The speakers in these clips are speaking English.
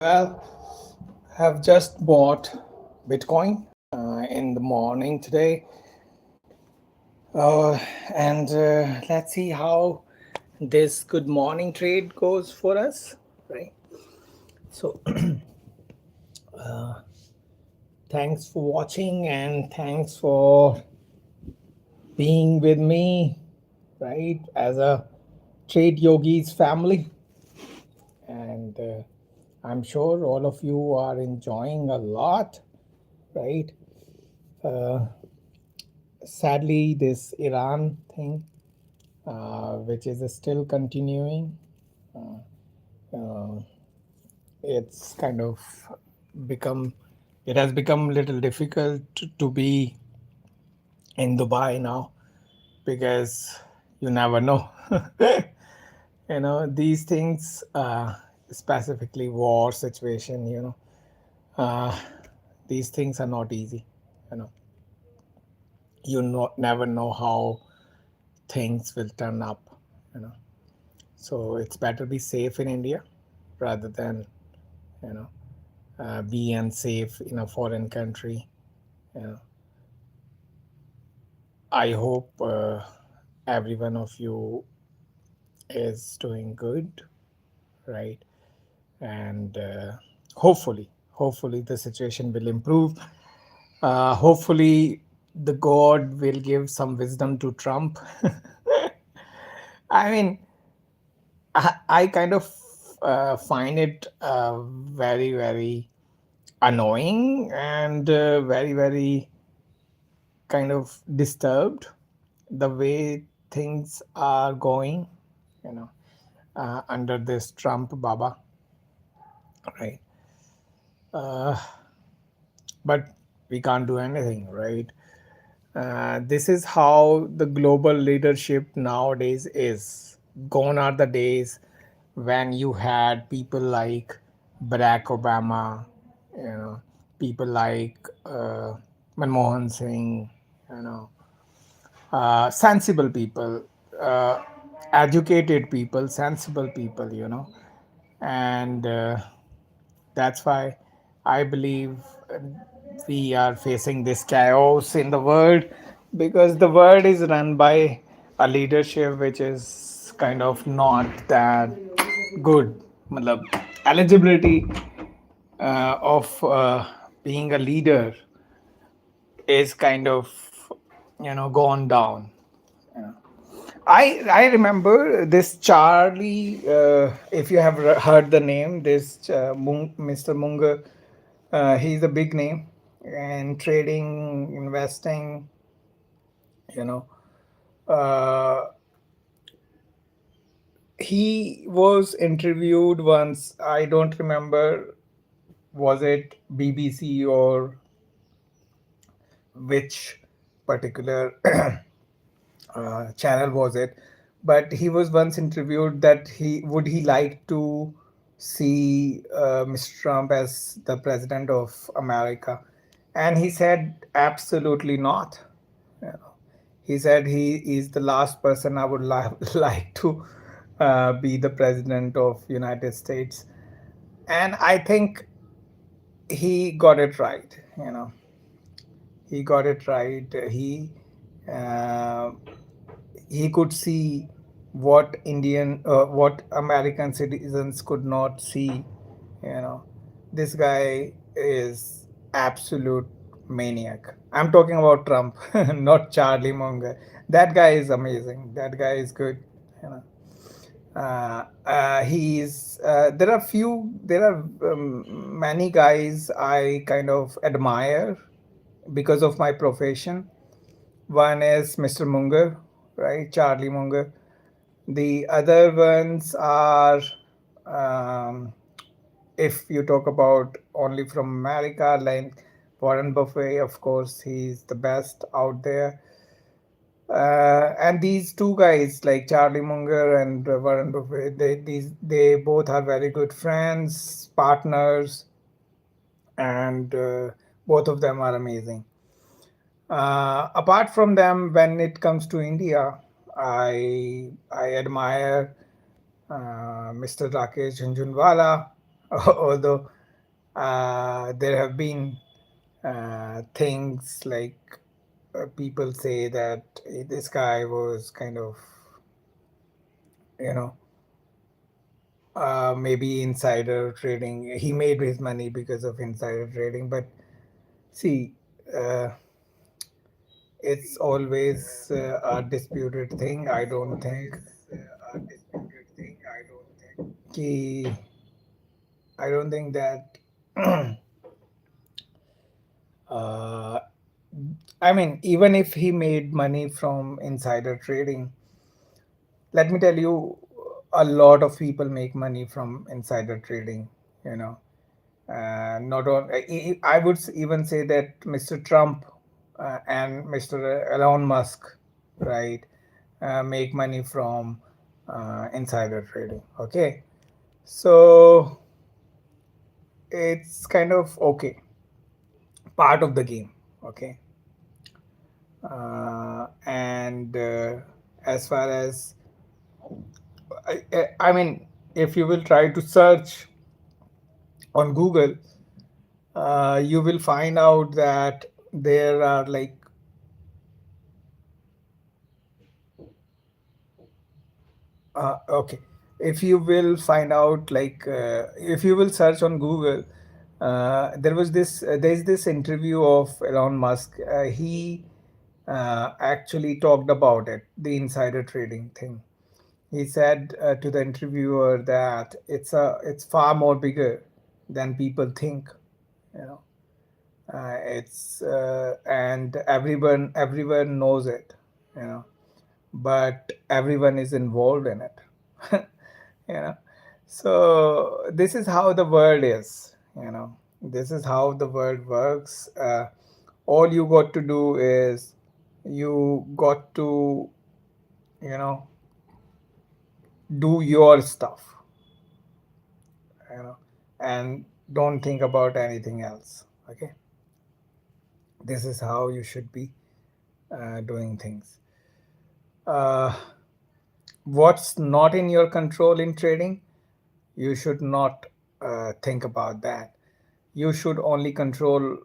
Well, have just bought Bitcoin in the morning today, uh, and let's see how this good morning trade goes for us, right? So, thanks for watching and thanks for being with me, right? As a trade yogis family, and I'm sure all of you are enjoying a lot, right? Uh, Sadly, this Iran thing, which is still continuing, uh, it's kind of become, it has become a little difficult to be in Dubai now because you never know. These things, specifically war situation, uh, these things are not easy. You know, never know how things will turn up. You know, so it's better be safe in India rather than you know be unsafe in a foreign country. You know, I hope every one of you is doing good, right? And hopefully the situation will improve. Hopefully the God will give some wisdom to Trump. I mean, I kind of find it very annoying and very kind of disturbed the way things are going, you know, under this Trump Baba, right? Uh, but we can't do anything, right? This is how the global leadership nowadays is. Gone are the days when you had people like Barack Obama, you know, people like Manmohan Singh, you know, sensible people, uh, educated people, sensible people, and that's why I believe we are facing this chaos in the world because the world is run by a leadership which is kind of not that good. Matlab, eligibility of being a leader is kind of gone down. you know. I remember this Charlie. If you have heard the name, this Mr. Munger, he's a big name in trading, investing. You know, uh, he was interviewed once. I don't remember, was it BBC or which particular channel was it, but he was once interviewed that he like to see Mr. Trump as the president of America, and he said absolutely not. You know, he said he is the last person I would like to be the president of United States, and I think he got it right. He got it right. Uh, he could see what American citizens could not see. You know, this guy is absolute maniac. I'm talking about Trump, not Charlie Munger. That guy is amazing. That guy is good. You know. He's there are many guys I kind of admire because of my profession. One is Mr. Munger, right? Charlie Munger. The other ones are, um, if you talk about only from America, like Warren Buffett, of course, he's the best out there. And these two guys, like Charlie Munger and Warren Buffett, they both are very good friends, partners, and both of them are amazing. Apart from them, when it comes to India, I admire Mr. Rakesh Jhunjhunwala. Although there have been things like people say that this guy was kind of, you know, maybe insider trading. He made his money because of insider trading. But see, uh, it's always a disputed thing. I don't think. Ki, I don't think that. uh, I mean, even if he made money from insider trading, let me tell you, a lot of people make money from insider trading. You know, not on. I would even say that Mr. Trump and Mr. Elon Musk, right, make money from insider trading. Okay, so it's kind of okay, part of the game. Okay, and as far as I mean, if you will try to search on Google, you will find out that there are like okay, if you will find out like if you will search on Google, there's this interview of Elon Musk. He actually talked about it, the insider trading thing. He said to the interviewer that it's far more bigger than people think. You know, it's and everyone knows it. You know, but everyone is involved in it. You know, so this is how the world is. You know, this is how the world works. All you got to do is you got to, you know, do your stuff, you know, and don't think about anything else. Okay, this is how you should be doing things. uh, what's not in your control in trading, you should not think about that. You should only control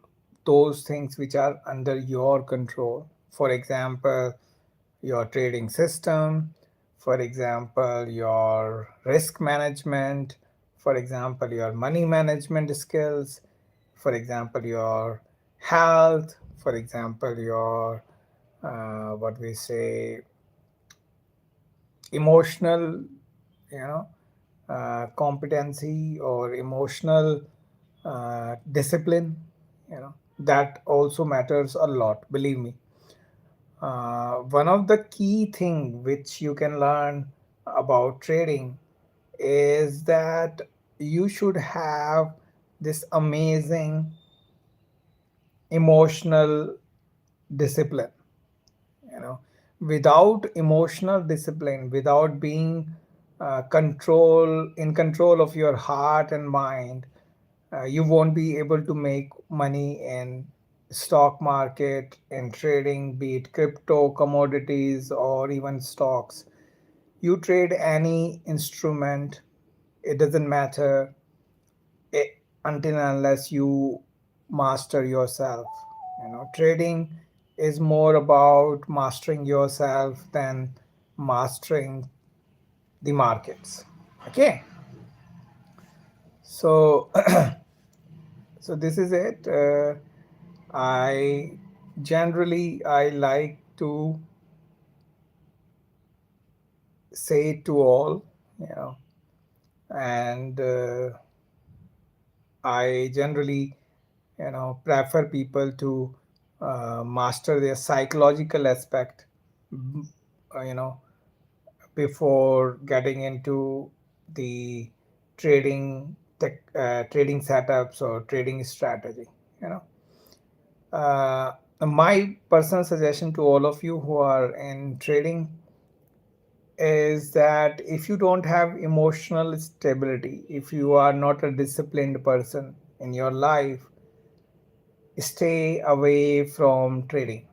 those things which are under your control. For example, your trading system, for example, your risk management, for example, your money management skills, for example, your health, for example, your what we say, emotional, you know, competency or emotional discipline, you know, that also matters a lot, believe me. One of the key thing which you can learn about trading is that you should have this amazing emotional discipline. You know, without emotional discipline, without being in control of your heart and mind, you won't be able to make money in stock market, in trading, be it crypto, commodities, or even stocks. You trade any instrument, it doesn't matter, eh, until and unless you master yourself. You know, trading is more about mastering yourself than mastering the markets. Okay, so so this is it. I I like to say it to all, you know, and I generally, you know, prefer people to master their psychological aspect, you know, before getting into the trading trading setups or trading strategy. You know, uh, my personal suggestion to all of you who are in trading is that if you don't have emotional stability, if you are not a disciplined person in your life, stay away from trading.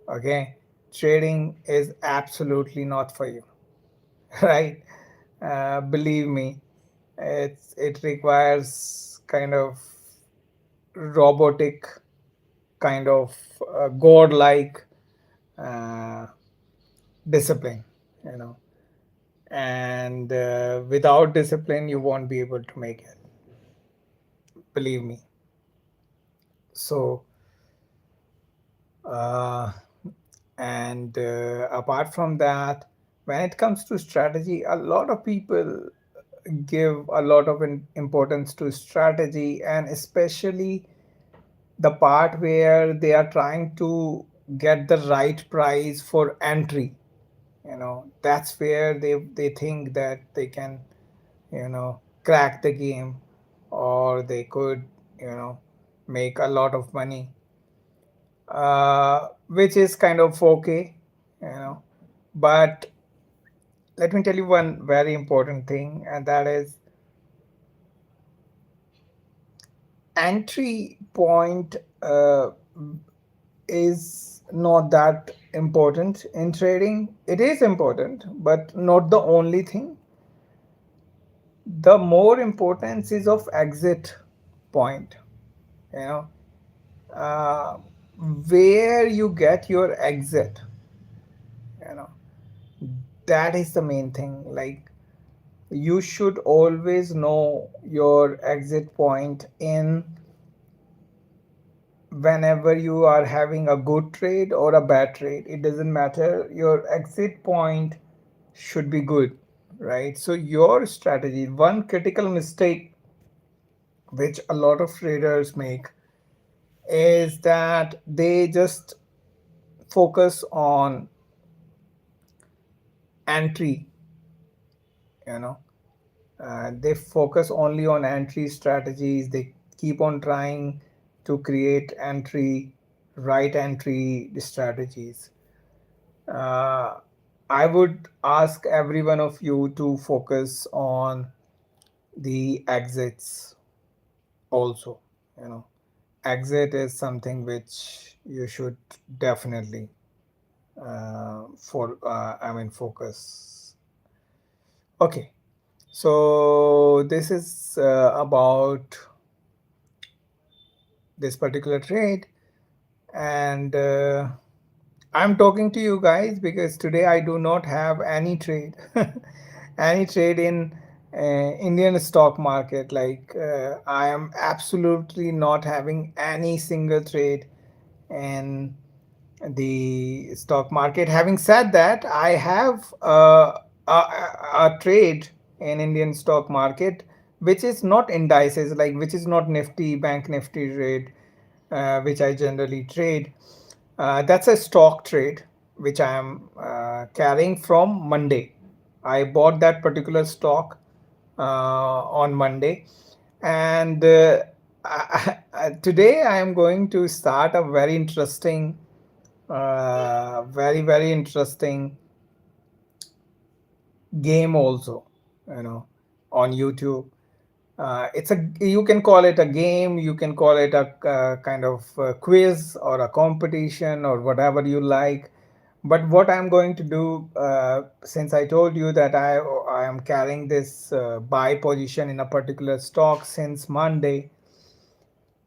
Okay, trading is absolutely not for you. Right, believe me, It requires kind of robotic, kind of god-like uh, discipline, you know. And without discipline, you won't be able to make it. Believe me. So, uh, and apart from that, when it comes to strategy, a lot of people give a lot of importance to strategy, and especially the part where they are trying to get the right price for entry. That's where they think that they can, crack the game, or they could, you know make a lot of money, which is kind of okay, you know but let me tell you one very important thing, and that is entry point is not that important in trading. It is important, but not the only thing. The more importance is of exit point, you know uh, where you get your exit, you know that is the main thing. Like, you should always know your exit point in whenever you are having a good trade or a bad trade. It doesn't matter, your exit point should be good, right? So your strategy, one critical mistake which a lot of traders make, is that they just focus on entry. you know they focus only on entry strategies. They keep on trying to create entry, right entry strategies. uh, I would ask every one of you to focus on the exits also. you know Exit is something which you should definitely focus. Okay, so this is about this particular trade, and I'm talking to you guys because today I do not have any trade, any trade in Indian stock market. Like, I am absolutely not having any single trade in the stock market. Having said that, I have a trade in Indian stock market, which is not indices, like which is not Nifty, Bank Nifty trade, which I generally trade. That's a stock trade which I am carrying from Monday. I bought that particular stock on Monday, and today I am going to start a very interesting, very interesting game also, you know, on YouTube. You can call it a game, you can call it a kind of quiz or a competition or whatever you like. But what I'm going to do, since I told you that I am carrying this buy position in a particular stock since Monday,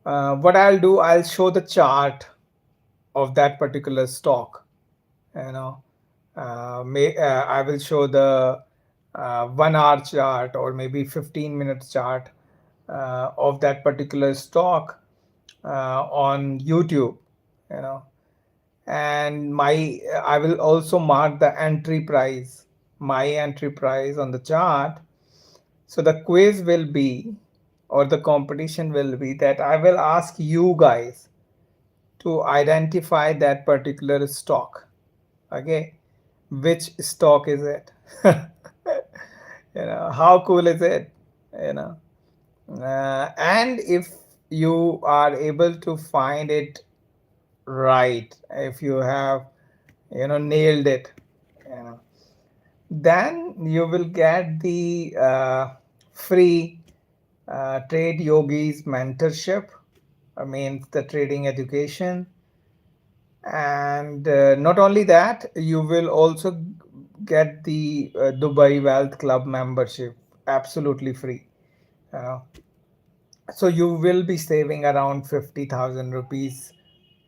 what I'll do, I'll show the chart of that particular stock. You know, I will show the 1 hour chart or maybe 15 minutes chart of that particular stock on YouTube. You know, and I will also mark the entry price, my entry price on the chart. So the quiz will be, or the competition will be, that I will ask you guys to identify that particular stock. Okay, which stock is it? How cool is it? you know and if you are able to find it right, if you have nailed it, you know then you will get the free trade yogis mentorship. I mean, the trading education. And not only that, you will also get the Dubai Wealth Club membership absolutely free. you know. So you will be saving around 50,000 rupees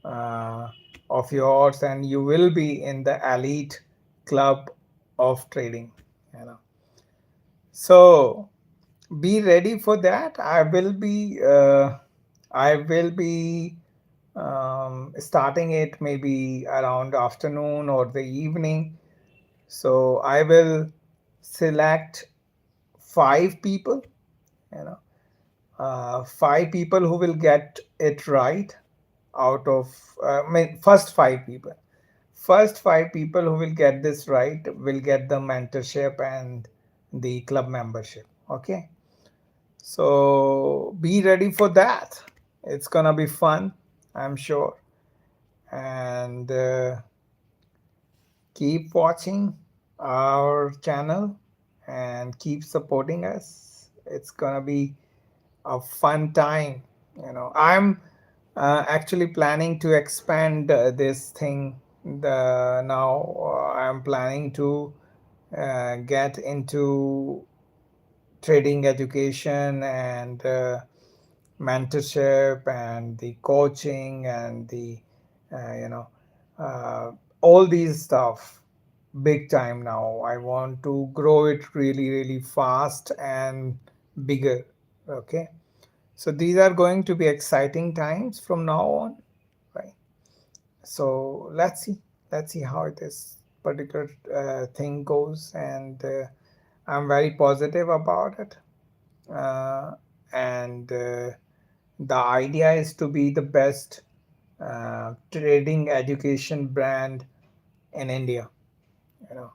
uh, of yours, and you will be in the elite club of trading, you know. So be ready for that. I will be starting it maybe around afternoon or the evening. So I will select 5 people, you know, 5 people who will get it right out of, I mean, first 5 people who will get this right will get the mentorship and the club membership. Okay. So be ready for that. It's gonna be fun, I'm sure. And keep watching our channel and keep supporting us. It's gonna be a fun time. You know, I'm actually planning to expand this thing. The now I'm planning to get into trading education and mentorship and the coaching and the you know uh, all these stuff big time. Now I want to grow it really really fast and bigger. Okay, so these are going to be exciting times from now on, right? So let's see how this particular thing goes, and I'm very positive about it. And the idea is to be the best trading education brand in India. You know,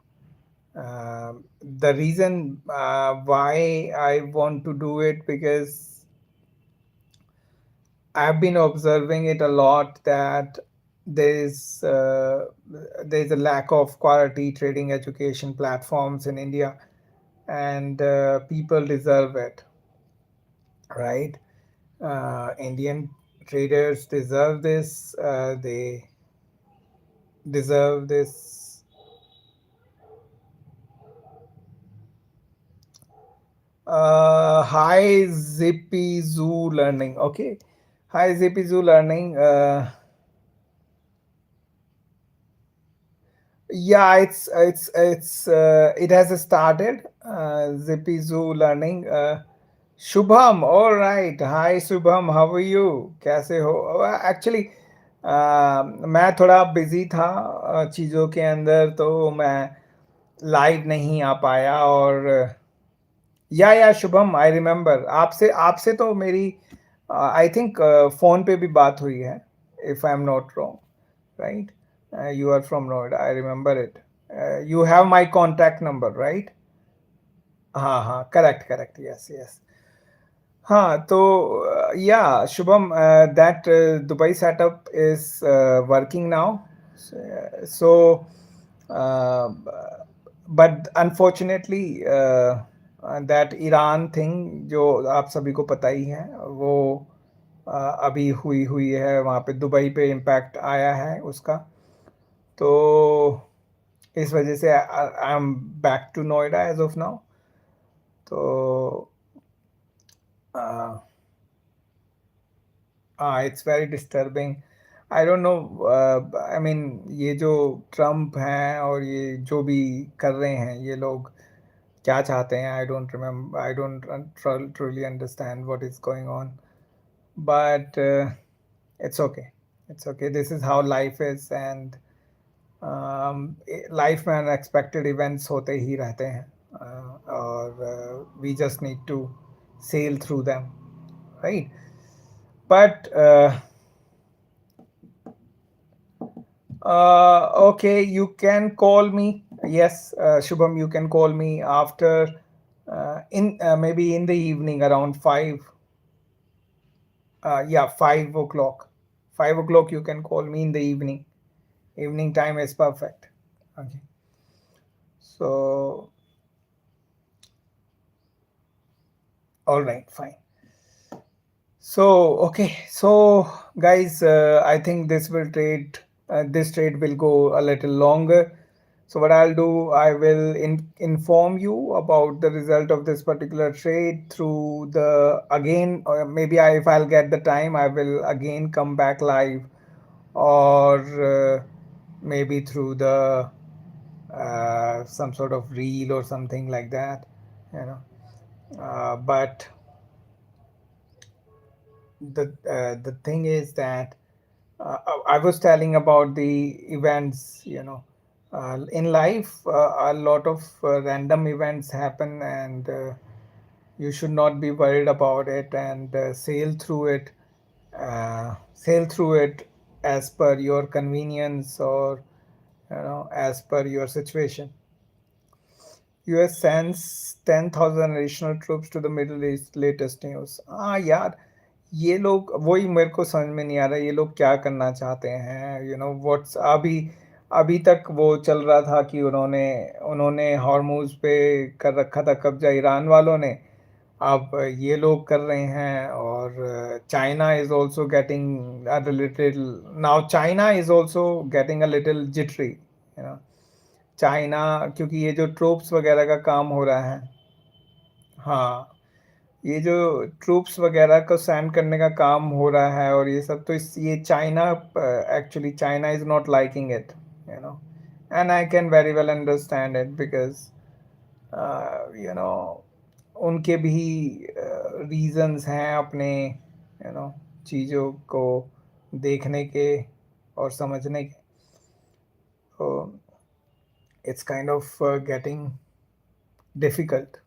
the reason why I want to do it, because I've been observing it a lot that there's uh, there's a lack of quality trading education platforms in India, and people deserve it, right? Indian traders deserve this. They deserve this. Hi Zippy Zoo Learning. Okay, hi Zippy Zoo Learning. Yeah, it has started. Zippy Zoo Learning. Shubham, all right. Hi Shubham, how are you? कैसे हो? Actually, मैं थोड़ा busy था चीज़ों के अंदर, तो मैं लाइव नहीं आ पाया। और या शुभम, आई रिमेम्बर, आपसे आपसे तो मेरी आई थिंक फोन पे भी बात हुई है, if I am not wrong, right? You are from Noida, I remember it. You have my contact number, right? हाँ हाँ, करेक्ट करेक्ट, यस यस। हाँ, तो yeah, Shubham, that Dubai setup is working now. So, uh, but unfortunately, that Iran thing जो आप सभी को पता ही है, वो अभी हुई हुई है वहाँ पे, दुबई पे इम्पैक्ट आया है उसका। तो इस वजह से I am back to Noida as of now. तो uh, हाँ, it's very disturbing. I don't know, I mean ये जो ट्रम्प हैं और ये जो भी कर रहे हैं ये लोग, क्या चाहते हैं? I don't remember, I don't truly understand what is going on, but it's okay, it's okay, this is how life is. And life में अनएक्सपेक्टेड इवेंट्स होते ही रहते हैं, और we just need to sail through them, right? But okay, you can call me. Yes, Shubham, you can call me after in maybe in the evening around 5. Yeah, 5 o'clock. 5 o'clock, you can call me in the evening. Evening time is perfect. Okay. So, all right, fine. So, okay. So, guys, I think this trade will go a little longer. So what I'll do, I will inform you about the result of this particular trade through the again, or maybe if I'll get the time, I will again come back live, or maybe through the some sort of reel or something like that, you know. But the thing is that I was telling about the events, you know. In life, a lot of random events happen, and you should not be worried about it, and sail through it as per your convenience, or as per your situation. US sends 10,000 additional troops to the Middle East, latest news. हाँ यार, ये लोग वही मेरे को समझ में नहीं आ रहा, ये लोग क्या करना चाहते हैं, व्हाट्स अभी अभी तक वो चल रहा था कि उन्होंने उन्होंने हॉर्मूज पे कर रखा था कब्जा ईरान वालों ने। अब ये लोग कर रहे हैं, और China is also getting a little, now China is also getting a little jittery, China, क्योंकि ये जो ट्रूप्स वगैरह का काम हो रहा है। हाँ, ये जो ट्रूप्स वगैरह को सेंड करने का काम हो रहा है और ये सब, तो इस ये China, actually China is not liking it, you know and I can very well understand it, because you know उनके भी रीजंस हैं अपने, चीज़ों को देखने के और समझने के। तो it's kind of getting difficult.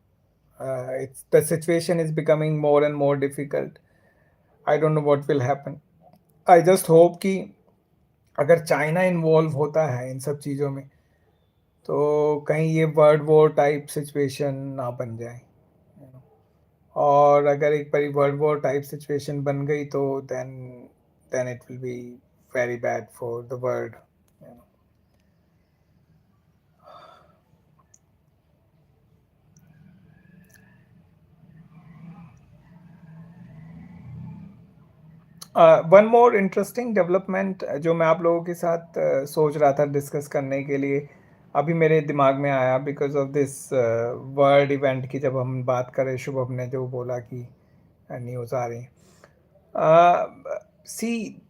It's the situation is becoming more and more difficult. I don't know what will happen. I just hope कि अगर चाइना इन्वॉल्व होता है इन सब चीज़ों में, तो कहीं ये वर्ल्ड वॉर टाइप सिचुएशन ना बन जाए, और अगर एक बारी वर्ल्ड वॉर टाइप सिचुएशन बन गई तो then it will be very bad for the world. One more interesting development जो मैं आप लोगों के साथ सोच रहा था डिस्कस करने के लिए, अभी मेरे दिमाग में आया because of this world event की, जब हम बात करें, शुभम ने जो बोला कि न्यूज़ आ रही सी,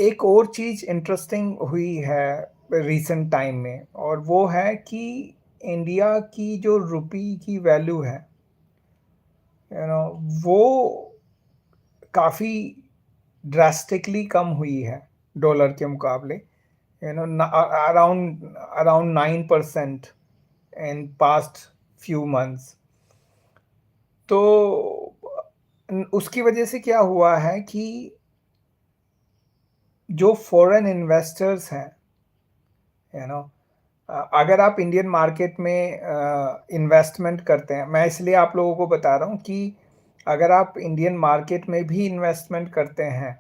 एक और चीज़ इंटरेस्टिंग हुई है रिसेंट टाइम में, और वो है कि इंडिया की जो रुपी की वैल्यू है, वो काफ़ी ड्रास्टिकली कम हुई है डॉलर के मुकाबले, around around 9% in past few months. तो उसकी वजह से क्या हुआ है कि जो फॉरेन इन्वेस्टर्स हैं, अगर आप इंडियन मार्केट में इन्वेस्टमेंट करते हैं, मैं इसलिए आप लोगों को बता रहा हूँ कि अगर आप इंडियन मार्केट में भी इन्वेस्टमेंट करते हैं,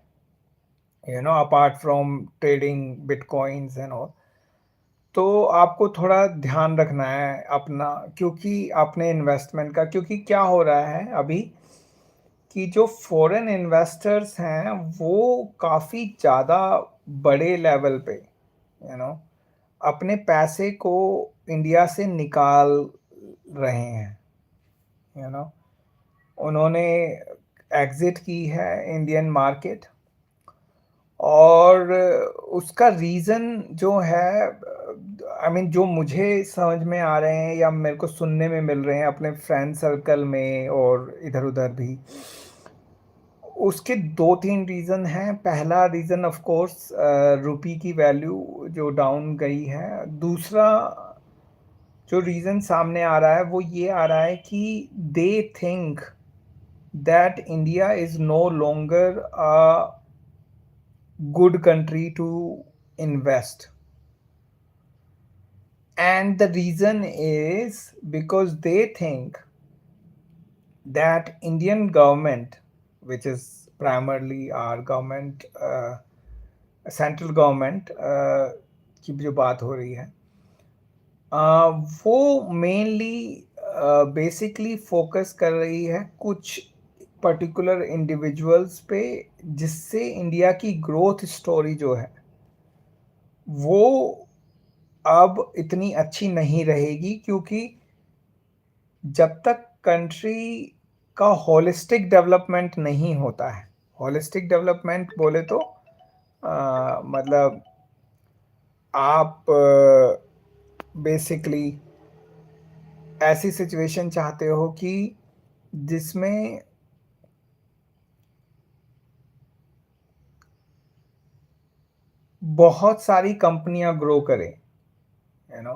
apart from trading bitcoins and all, तो आपको थोड़ा ध्यान रखना है अपना, क्योंकि अपने इन्वेस्टमेंट का, क्योंकि क्या हो रहा है अभी कि जो फॉरेन इन्वेस्टर्स हैं वो काफ़ी ज़्यादा बड़े लेवल पे, अपने पैसे को इंडिया से निकाल रहे हैं, उन्होंने एग्ज़िट की है इंडियन मार्केट, और उसका रीज़न जो है, आई मीन जो मुझे समझ में आ रहे हैं या मेरे को सुनने में मिल रहे हैं अपने फ्रेंड सर्कल में और इधर उधर भी, उसके दो तीन रीज़न हैं। पहला रीज़न ऑफ कोर्स रुपी की वैल्यू जो डाउन गई है। दूसरा जो रीज़न सामने आ रहा है वो ये आ रहा है कि they think that India is no longer a good country to invest, and the reason is because they think that Indian government, which is primarily our government, central government की जो बात हो रही है, वो मेनली बेसिकली फोकस कर रही है कुछ पर्टिकुलर इंडिविजुअल्स पे, जिससे इंडिया की ग्रोथ स्टोरी जो है वो अब इतनी अच्छी नहीं रहेगी, क्योंकि जब तक कंट्री का होलिस्टिक डेवलपमेंट नहीं होता है, होलिस्टिक डेवलपमेंट बोले तो मतलब आप बेसिकली ऐसी सिचुएशन चाहते हो कि जिसमें बहुत सारी कंपनियां ग्रो करें, यू नो,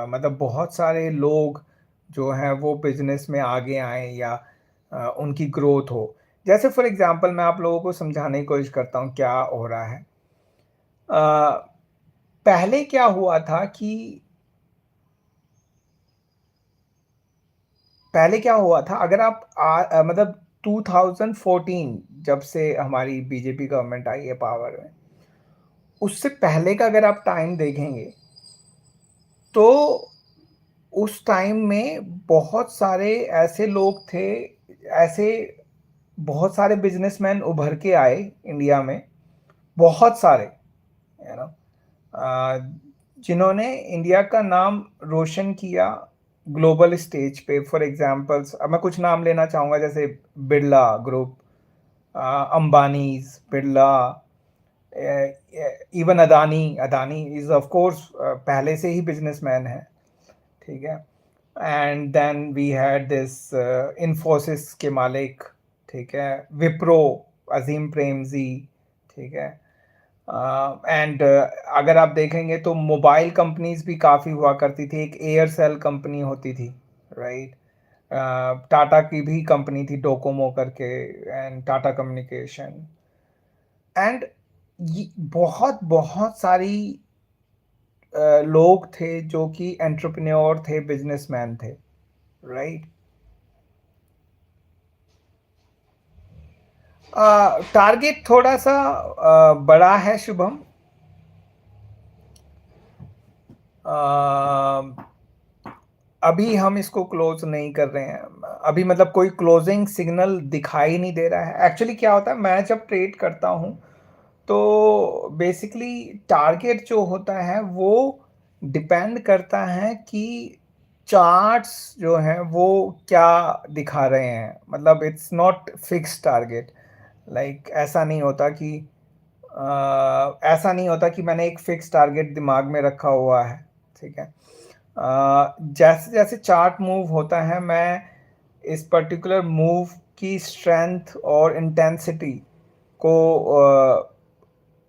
मतलब बहुत सारे लोग जो हैं वो बिजनेस में आगे आए, या उनकी ग्रोथ हो। जैसे फॉर एग्जांपल मैं आप लोगों को समझाने की कोशिश करता हूँ क्या हो रहा है। पहले क्या हुआ था कि पहले क्या हुआ था, अगर आप मतलब 2014 जब से हमारी बीजेपी गवर्नमेंट आई है पावर में, उससे पहले का अगर आप टाइम देखेंगे तो उस टाइम में बहुत सारे ऐसे लोग थे, ऐसे बहुत सारे बिजनेसमैन उभर के आए इंडिया में, बहुत सारे, यू नो, जिन्होंने इंडिया का नाम रोशन किया ग्लोबल स्टेज पे। फॉर एग्जांपल्स अब मैं कुछ नाम लेना चाहूँगा, जैसे Birla group, Ambanis, Birla, even Adani. Adani is of course पहले से ही बिजनेसमैन है, ठीक है। And then we had this Infosys के मालिक, ठीक है, विप्रो, अजीम प्रेमजी, ठीक है। एंड अगर आप देखेंगे तो मोबाइल कंपनीज भी काफ़ी हुआ करती थी। एक एयरसेल कंपनी होती थी, राइट। टाटा की भी कंपनी थी डोकोमो करके, एंड टाटा कम्युनिकेशन, एंड बहुत बहुत सारी लोग थे जो कि एंटरप्रेन्योर थे, बिजनेसमैन थे, राइट। टारगेट थोड़ा सा बड़ा है शुभम। अभी हम इसको क्लोज नहीं कर रहे हैं, अभी मतलब कोई क्लोजिंग सिग्नल दिखाई नहीं दे रहा है। एक्चुअली क्या होता है, मैं जब ट्रेड करता हूँ तो बेसिकली टारगेट जो होता है वो डिपेंड करता है कि चार्ट्स जो हैं वो क्या दिखा रहे हैं। मतलब it's not fix target, like ऐसा नहीं होता कि मैंने एक फिक्स टारगेट दिमाग में रखा हुआ है, ठीक है। जैसे जैसे चार्ट मूव होता है, मैं इस पर्टिकुलर मूव की स्ट्रेंथ और इंटेंसिटी को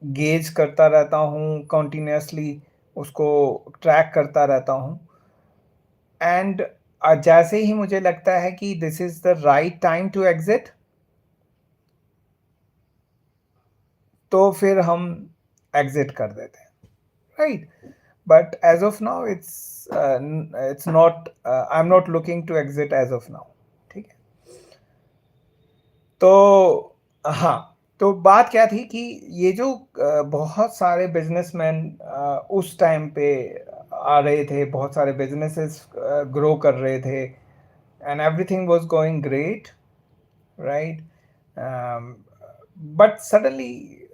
गेज करता रहता हूँ, कंटिन्यूसली उसको ट्रैक करता रहता हूँ। एंड जैसे ही मुझे लगता है कि this is the right time to exit, तो फिर हम एग्जिट कर देते हैं, right. But as of now it's not, I am not looking to exit as of now, ठीक है। तो हाँ, तो बात क्या थी कि ये जो बहुत सारे बिजनेसमैन उस टाइम पे आ रहे थे, बहुत सारे बिजनेसेस ग्रो कर रहे थे, and everything was going great, right. But suddenly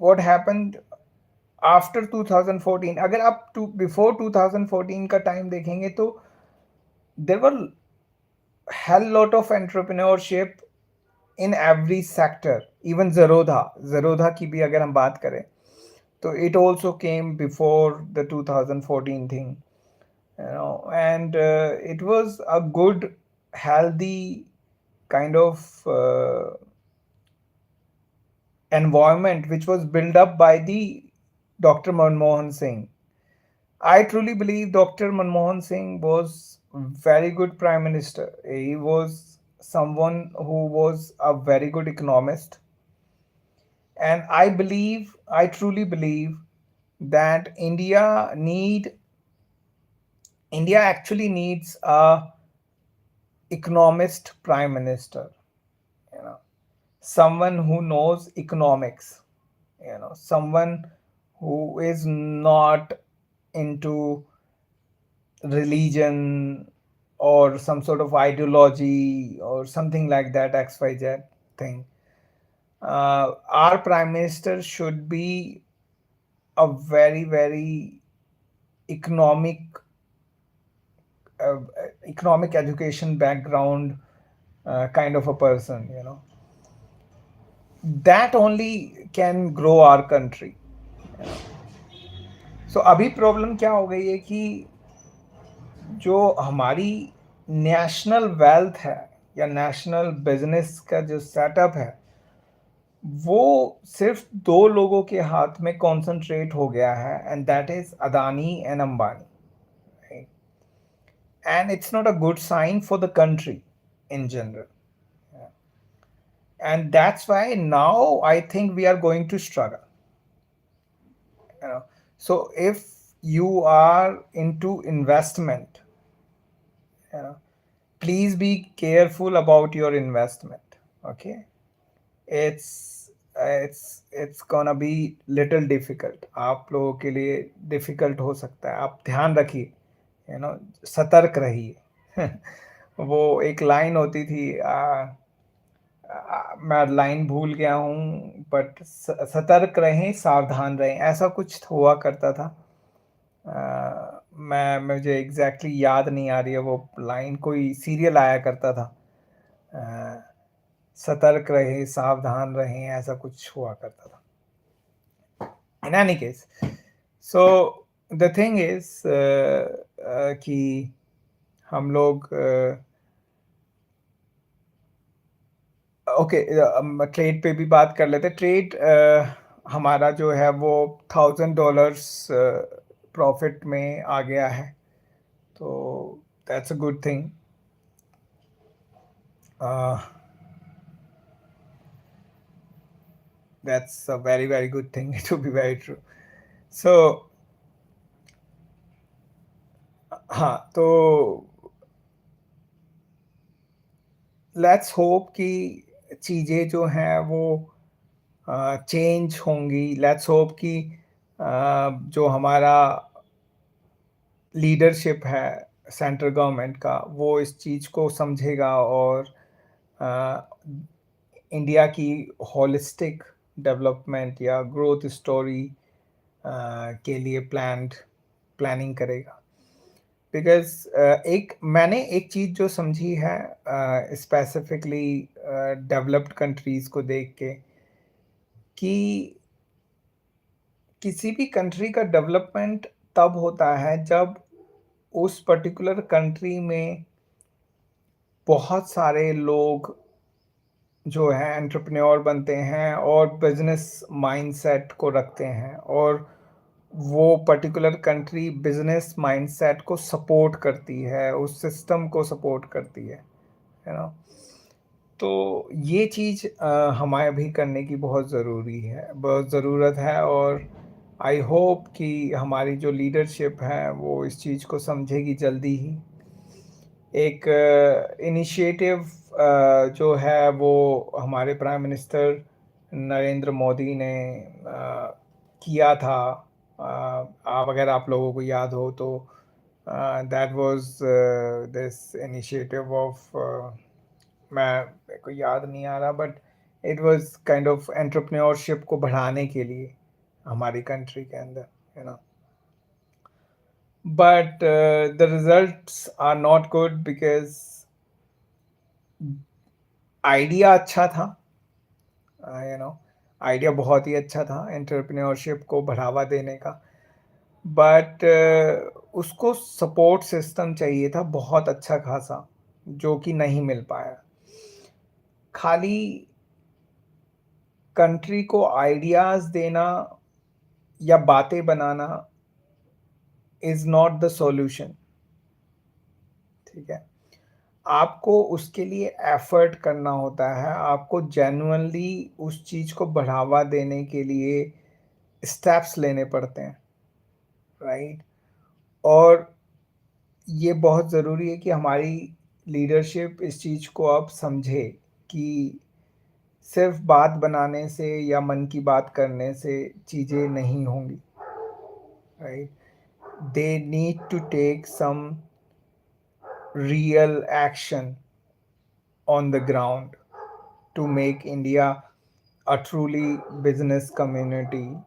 what happened after 2014, अगर आप बिफोर 2014 का टाइम देखेंगे तो there were hell lot of entrepreneurship in every sector. Even Zerodha की भी अगर हम बात करें तो it also came before the 2014 thing, you know, and it was a good, healthy kind of environment which was built up by the Dr. Manmohan Singh. I truly believe Dr. Manmohan Singh was very good prime minister. He was someone who was a very good economist, and I truly believe that India actually needs a economist prime minister, you know, someone who knows economics, you know, someone who is not into religion or some sort of ideology or something like that XYZ thing. Our prime minister should be a very, very economic economic education background kind of a person, that only can grow our country. So अभी problem क्या हो गई है कि जो हमारी national wealth है या नेशनल बिजनेस का जो सेटअप है, वो सिर्फ दो लोगों के हाथ में कॉन्सेंट्रेट हो गया है, and that is Adani and Ambani. And it's not a good sign for the country in general. And that's why now I think we are going to struggle. So if you are into investment, you know, please be careful about your investment. Okay, it's gonna be little difficult. आप लोगों के लिए difficult हो सकता है. आप ध्यान रखिए, सतर्क रहिए. वो एक लाइन होती थी, मैं लाइन भूल गया हूँ, बट सतर्क रहें सावधान रहें, ऐसा कुछ हुआ करता था. मुझे एग्जैक्टली याद नहीं आ रही है वो लाइन, कोई सीरियल आया करता था. सतर्क रहें सावधान रहें, ऐसा कुछ हुआ करता था. In any case, so the thing is कि हम लोग ओके, ट्रेड पे भी बात कर लेते. ट्रेड हमारा जो है वो $1,000 प्रॉफिट में आ गया है, तो that's a good thing. That's a very very good thing to be very true. So हाँ, तो लेट्स होप कि चीज़ें जो हैं वो चेंज होंगी. लेट्स होप कि जो हमारा लीडरशिप है सेंट्रल गवर्नमेंट का, वो इस चीज़ को समझेगा और इंडिया की होलिस्टिक डेवलपमेंट या ग्रोथ स्टोरी के लिए प्लानिंग करेगा. बिकॉज मैंने एक चीज़ जो समझी है स्पेसिफिकली डेवलप्ड कंट्रीज़ को देख के, कि किसी भी कंट्री का डेवलपमेंट तब होता है जब उस पर्टिकुलर कंट्री में बहुत सारे लोग जो है एंटरप्रेन्योर बनते हैं और बिजनेस माइंडसेट को रखते हैं, और वो पर्टिकुलर कंट्री बिजनेस माइंडसेट को सपोर्ट करती है, उस सिस्टम को सपोर्ट करती है, यू नो. तो ये चीज़ हमारे भी करने की बहुत ज़रूरी है, बहुत ज़रूरत है. और आई होप कि हमारी जो लीडरशिप है वो इस चीज़ को समझेगी जल्दी ही. एक इनिशिएटिव जो है वो हमारे प्राइम मिनिस्टर नरेंद्र मोदी ने किया था. आप अगर आप लोगों को याद हो तो that was this initiative of, मैं मेरे को याद नहीं आ रहा, but it was kind of entrepreneurship को बढ़ाने के लिए हमारी कंट्री के अंदर, you know. But the results are not good because idea अच्छा था, यू नो. आइडिया बहुत ही अच्छा था एंटरप्रेन्योरशिप को बढ़ावा देने का, बट उसको सपोर्ट सिस्टम चाहिए था बहुत अच्छा खासा, जो कि नहीं मिल पाया. खाली कंट्री को आइडियाज़ देना या बातें बनाना इज़ नॉट द सॉल्यूशन. ठीक है, आपको उसके लिए एफर्ट करना होता है, आपको जेन्युइनली उस चीज़ को बढ़ावा देने के लिए स्टेप्स लेने पड़ते हैं, राइट. और ये बहुत ज़रूरी है कि हमारी लीडरशिप इस चीज़ को अब समझे कि सिर्फ बात बनाने से या मन की बात करने से चीज़ें नहीं होंगी, right. They need to take some real action on the ground to make India a truly business community,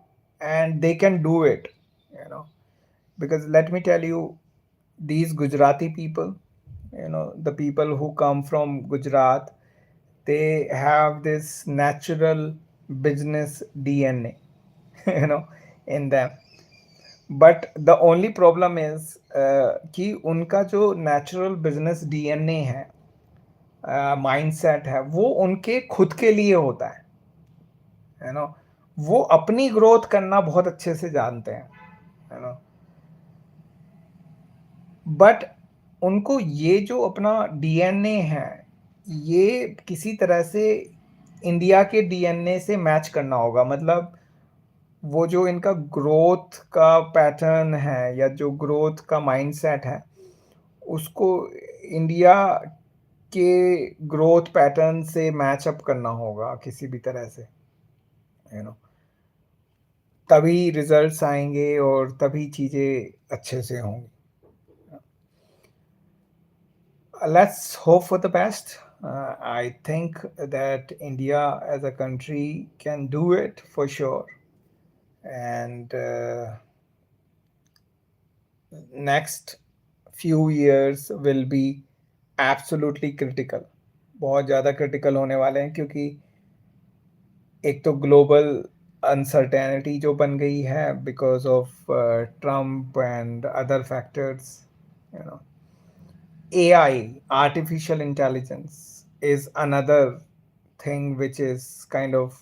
and they can do it, you know. Because let me tell you, these Gujarati people, the people who come from Gujarat, they have this natural business DNA, in them. But the only problem is कि उनका जो natural business DNA है, mindset है, वो उनके खुद के लिए होता है नो वो अपनी ग्रोथ करना बहुत अच्छे से जानते हैं, है नो बट उनको ये जो अपना डीएनए है, ये किसी तरह से इंडिया के डीएनए से मैच करना होगा. मतलब वो जो इनका ग्रोथ का पैटर्न है या जो ग्रोथ का माइंडसेट है, उसको इंडिया के ग्रोथ पैटर्न से मैच अप करना होगा किसी भी तरह से, यू नो तभी रिजल्ट्स आएंगे और तभी चीज़ें अच्छे से होंगी. Let's hope for the best. I think that India as a country can do it for sure. And next few years will be absolutely critical. बहुत ज़्यादा क्रिटिकल होने वाले हैं, क्योंकि एक तो ग्लोबल अनसर्टेनिटी जो बन गई है because of Trump and other factors. You know AI, artificial intelligence, is another thing which is kind of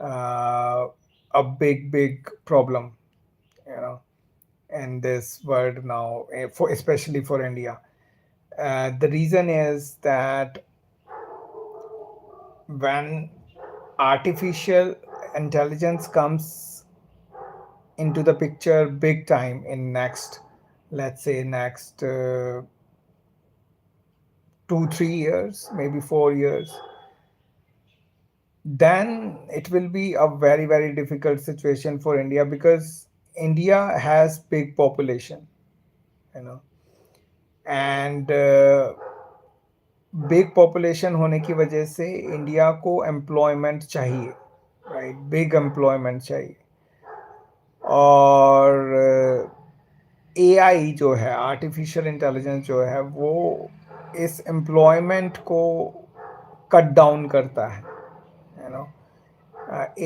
uh, a big problem, you know, in this world now, for especially for India. The reason is that when artificial intelligence comes into the picture big time in next, let's say next 2 3 years, maybe 4 years, then it will be a very difficult situation for India, because India has big population, you know and big population होने की वजह से India को employment चाहिए, right, big employment चाहिए. और AI जो है, आर्टिफिशियल इंटेलिजेंस जो है, वो इस एम्प्लॉयमेंट को कट डाउन करता है. You know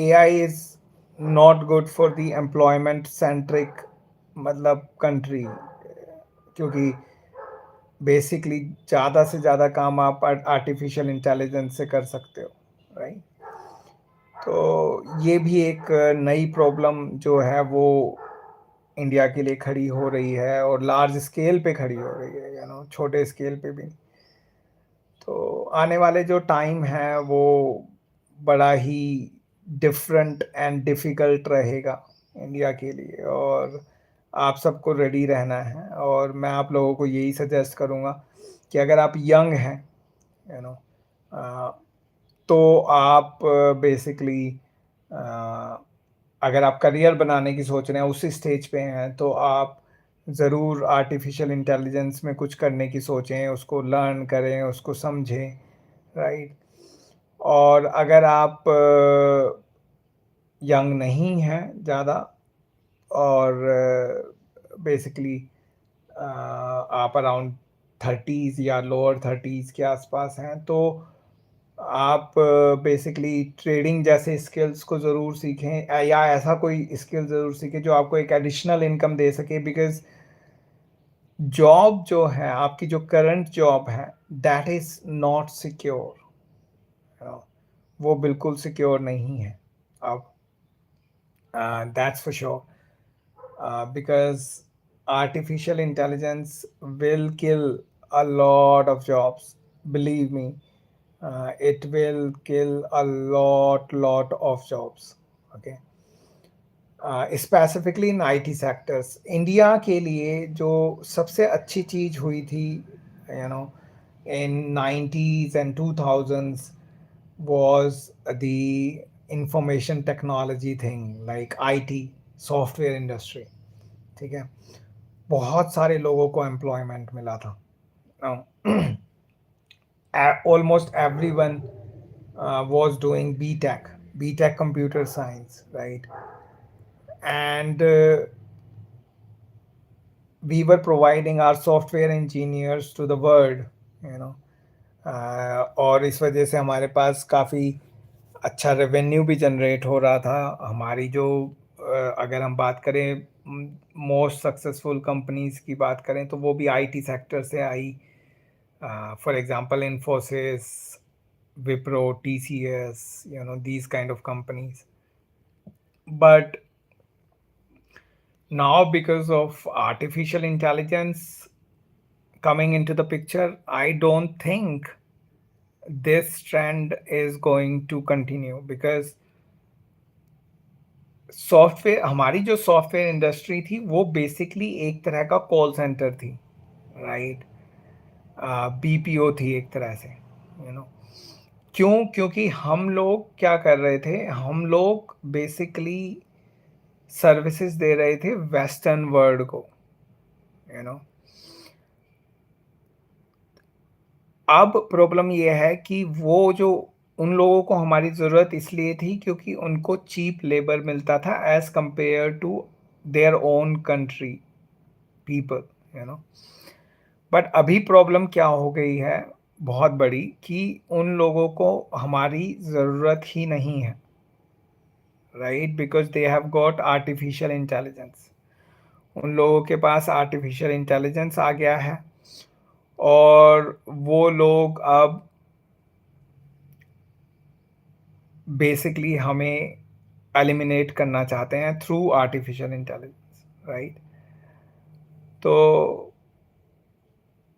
AI is not good for the employment centric मतलब कंट्री, क्योंकि बेसिकली ज़्यादा से ज़्यादा काम आप आर्टिफिशियल इंटेलिजेंस से कर सकते हो, राइट. तो ये भी एक नई प्रॉब्लम जो है वो इंडिया के लिए खड़ी हो रही है, और लार्ज स्केल पे खड़ी हो रही है, छोटे स्केल पे भी. तो आने वाले जो टाइम है वो बड़ा ही डिफरेंट एंड डिफ़िकल्ट रहेगा इंडिया के लिए, और आप सबको रेडी रहना है. और मैं आप लोगों को यही सजेस्ट करूँगा कि अगर आप यंग हैं, यू नो तो आप बेसिकली अगर आप करियर बनाने की सोच रहे हैं, उसी स्टेज पे हैं, तो आप ज़रूर आर्टिफिशियल इंटेलिजेंस में कुछ करने की सोचें, उसको लर्न करें, उसको समझें, राइट. और अगर आप यंग नहीं हैं ज़्यादा, और बेसिकली आप अराउंड 30s या लोअर 30s के आसपास हैं, तो आप बेसिकली ट्रेडिंग जैसे स्किल्स को ज़रूर सीखें, या ऐसा कोई स्किल ज़रूर सीखें जो आपको एक एडिशनल इनकम दे सके. बिकॉज जॉब जो है, आपकी जो करंट जॉब है, दैट इज़ नॉट सिक्योर. वो बिल्कुल सिक्योर नहीं है अब. That's for sure. Because artificial intelligence will kill a lot of jobs. Believe me, it will kill a lot of jobs. Okay. Specifically in IT sectors. India के लिए जो सबसे अच्छी चीज़ हुई थी, no in 90s and 2000s, was the information technology thing like IT, software industry. ठीक है, बहुत सारे लोगों को एम्प्लॉयमेंट मिला था. Almost everyone was doing B tech computer science, right. And we were providing our software engineers to the world, you know. और इस वजह से हमारे पास काफ़ी अच्छा रेवेन्यू भी जनरेट हो रहा था। हमारी जो अगर हम बात करें मोस्ट सक्सेसफुल कंपनीज की बात करें तो वो भी आईटी सेक्टर से आई। For example Infosys, Wipro, TCS, you know these kind of companies. But now because of artificial intelligence coming into the picture, I don't think this trend is going to continue because software, हमारी जो software industry थी वो basically एक तरह का call centre थी, right. BPO थी एक तरह से, यू नो। क्यों? क्योंकि हम लोग क्या कर रहे थे, हम लोग बेसिकली सर्विसेज दे रहे थे वेस्टर्न वर्ल्ड को, यू नो। अब प्रॉब्लम ये है कि वो जो उन लोगों को हमारी ज़रूरत इसलिए थी क्योंकि उनको चीप लेबर मिलता था as compare to their own country people, you know. But अभी प्रॉब्लम क्या हो गई है बहुत बड़ी कि उन लोगों को हमारी ज़रूरत ही नहीं है, right, because they have got artificial intelligence. उन लोगों के पास आर्टिफिशियल इंटेलिजेंस आ गया है और वो लोग अब बेसिकली हमें एलिमिनेट करना चाहते हैं थ्रू आर्टिफिशियल इंटेलिजेंस, राइट। तो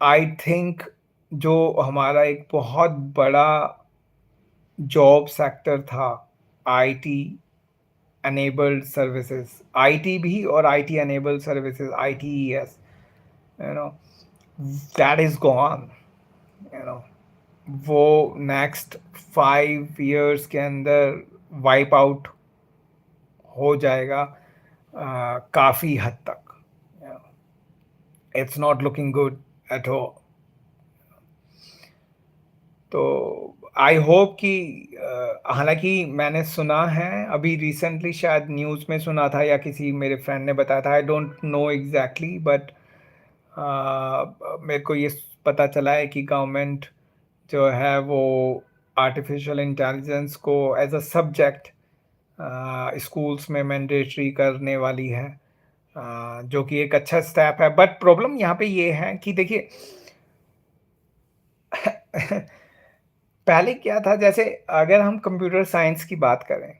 आई थिंक जो हमारा एक बहुत बड़ा जॉब सेक्टर था, आईटी enabled services, आईटी भी और IT enabled services, ITES, you know, that is gone, you know। वो नेक्स्ट 5 years के अंदर वाइप आउट हो जाएगा काफ़ी हद तक। It's not looking good at all. तो आई होप कि हालांकि मैंने सुना है अभी रिसेंटली, शायद न्यूज़ में सुना था या किसी मेरे फ्रेंड ने बताया था, आई डोंट नो एग्जैक्टली, बट मेरे को ये पता चला है कि गवर्नमेंट जो है वो आर्टिफिशियल इंटेलिजेंस को एज अ सब्जेक्ट स्कूल्स में मैंडेटरी करने वाली है, जो कि एक अच्छा स्टेप है। बट प्रॉब्लम यहाँ पे ये है कि देखिए पहले क्या था, जैसे अगर हम कंप्यूटर साइंस की बात करें,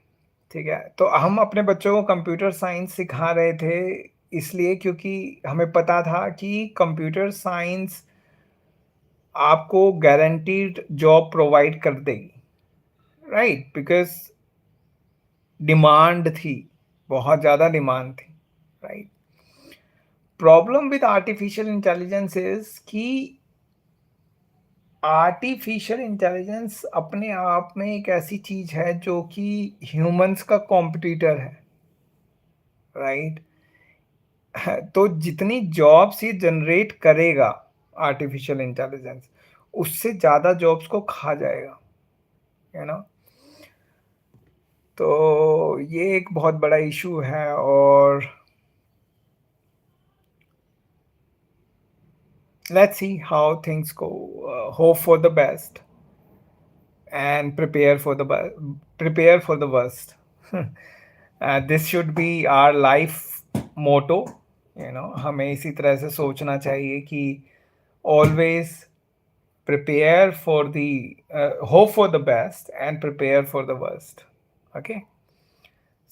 ठीक है, तो हम अपने बच्चों को कंप्यूटर साइंस सिखा रहे थे इसलिए क्योंकि हमें पता था कि कंप्यूटर साइंस आपको गारंटीड जॉब प्रोवाइड कर देगी, राइट, बिकॉज डिमांड थी, बहुत ज़्यादा डिमांड थी, right. Problem with artificial intelligence is कि आर्टिफिशियल इंटेलिजेंस अपने आप में एक ऐसी चीज है जो कि ह्यूमंस का कॉम्पिटिटर है, राइट। तो जितनी जॉब्स ये जनरेट करेगा आर्टिफिशियल इंटेलिजेंस, उससे ज़्यादा जॉब्स को खा जाएगा, है ना। तो ये एक बहुत बड़ा इशू है और let's see how things go. Hope for the best and prepare for the worst. This should be our life motto, you know। हमें इसी तरह से सोचना चाहिए कि always prepare for the hope for the best and prepare for the worst, okay।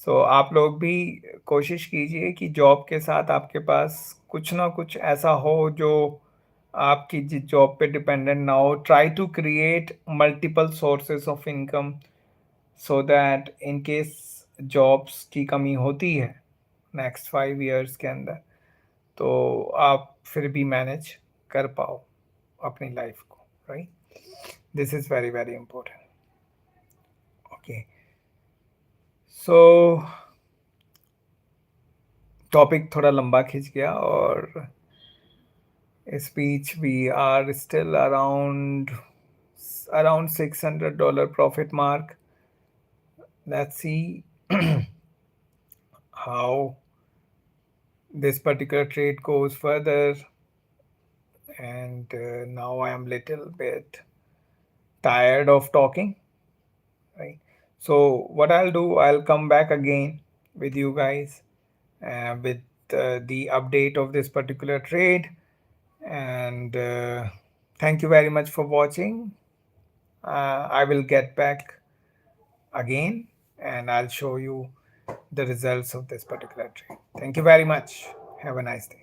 सो आप लोग भी कोशिश कीजिए कि जॉब के साथ आपके पास कुछ ना कुछ ऐसा हो जो आपकी जिस जॉब पे डिपेंडेंट ना हो। Try to create multiple sources of income so that in case jobs की कमी होती है नेक्स्ट 5 years के अंदर, तो आप फिर भी मैनेज कर पाओ अपनी लाइफ को, right. This is very very important, okay. So topic थोड़ा लंबा खिंच गया और इस बीच we are still around $600 profit mark. Let's see how this particular trade goes further, and now I am little bit tired of talking, right? So what I'll do, I'll come back again with you guys with the update of this particular trade. And thank you very much for watching. I will get back again and I'll show you the results of this particular trade. Thank you very much. Have a nice day.